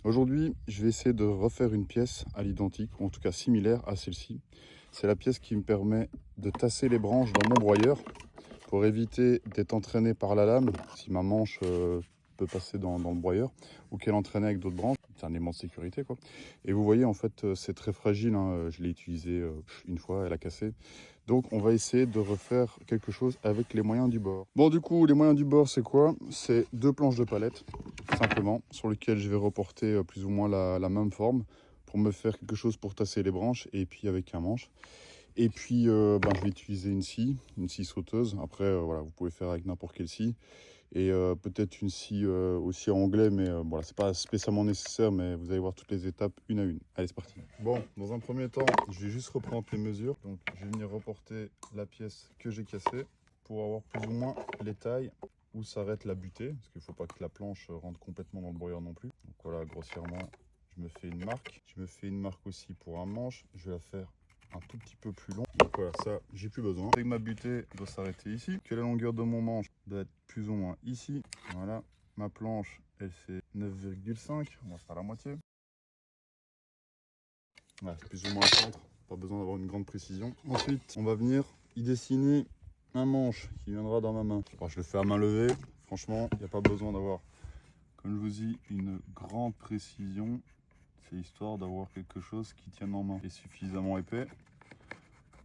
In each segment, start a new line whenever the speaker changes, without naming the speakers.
Aujourd'hui, je vais essayer de refaire une pièce à l'identique, ou en tout cas similaire à celle-ci. C'est la pièce qui me permet de tasser les branches dans mon broyeur pour éviter d'être entraîné par la lame si ma manche peut passer dans le broyeur ou qu'elle entraîne avec d'autres branches. C'est un élément de sécurité quoi. Et vous voyez en fait c'est très fragile, hein. Je l'ai utilisé une fois, elle a cassé. Donc on va essayer de refaire quelque chose avec les moyens du bord. Bon du coup les moyens du bord c'est quoi? C'est deux planches de palette simplement sur lesquelles je vais reporter plus ou moins la même forme pour me faire quelque chose pour tasser les branches et puis avec un manche. Et puis, je vais utiliser une scie sauteuse. Après, voilà, vous pouvez faire avec n'importe quelle scie. Et peut-être une scie aussi en anglais, mais voilà, c'est pas spécialement nécessaire, mais vous allez voir toutes les étapes une à une. Allez, c'est parti. Bon, dans un premier temps, je vais juste reprendre les mesures. Donc, je vais venir reporter la pièce que j'ai cassée pour avoir plus ou moins les tailles où s'arrête la butée, parce qu'il ne faut pas que la planche rentre complètement dans le broyeur non plus. Donc voilà, grossièrement, je me fais une marque. Je me fais une marque aussi pour un manche. Je vais la faire un tout petit peu plus long. Donc voilà, ça, j'ai plus besoin. Avec ma butée doit s'arrêter ici. Que la longueur de mon manche doit être plus ou moins ici. Voilà, ma planche, elle fait 9,5. On va faire la moitié. Voilà, plus ou moins le centre. Pas besoin d'avoir une grande précision. Ensuite, on va venir y dessiner un manche qui viendra dans ma main. Bon, je le fais à main levée. Franchement, il n'y a pas besoin d'avoir, comme je vous dis, une grande précision. C'est histoire d'avoir quelque chose qui tienne en main et suffisamment épais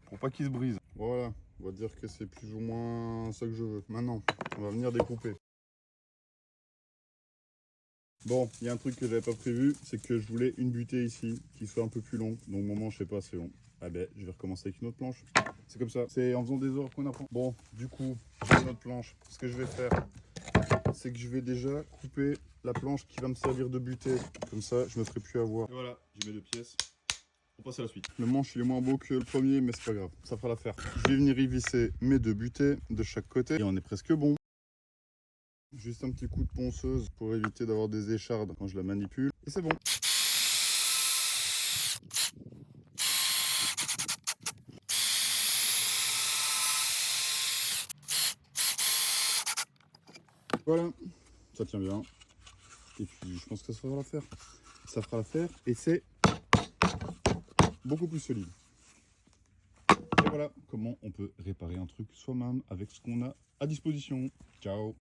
pour pas qu'il se brise. Voilà, on va dire que c'est plus ou moins ça que je veux. Maintenant, on va venir découper. Bon, il y a un truc que j'avais pas prévu, c'est que je voulais une butée ici qui soit un peu plus longue. Donc mon manche n'est pas assez long. Ah ben, je vais recommencer avec une autre planche. C'est comme ça, c'est en faisant des erreurs qu'on apprend. Bon, du coup, j'ai une autre planche. Ce que je vais faire, c'est que je vais déjà couper la planche qui va me servir de butée. Comme ça, je me ferai plus avoir. Et voilà, j'ai mes deux pièces. On passe à la suite. Le manche il est moins beau que le premier, mais c'est pas grave, ça fera l'affaire. Je vais venir y visser mes deux butées de chaque côté et on est presque bon. Juste un petit coup de ponceuse pour éviter d'avoir des échardes quand je la manipule. Et c'est bon. Voilà, ça tient bien. Et puis je pense que ça fera l'affaire. Ça fera l'affaire et c'est beaucoup plus solide. Et voilà comment on peut réparer un truc soi-même avec ce qu'on a à disposition. Ciao!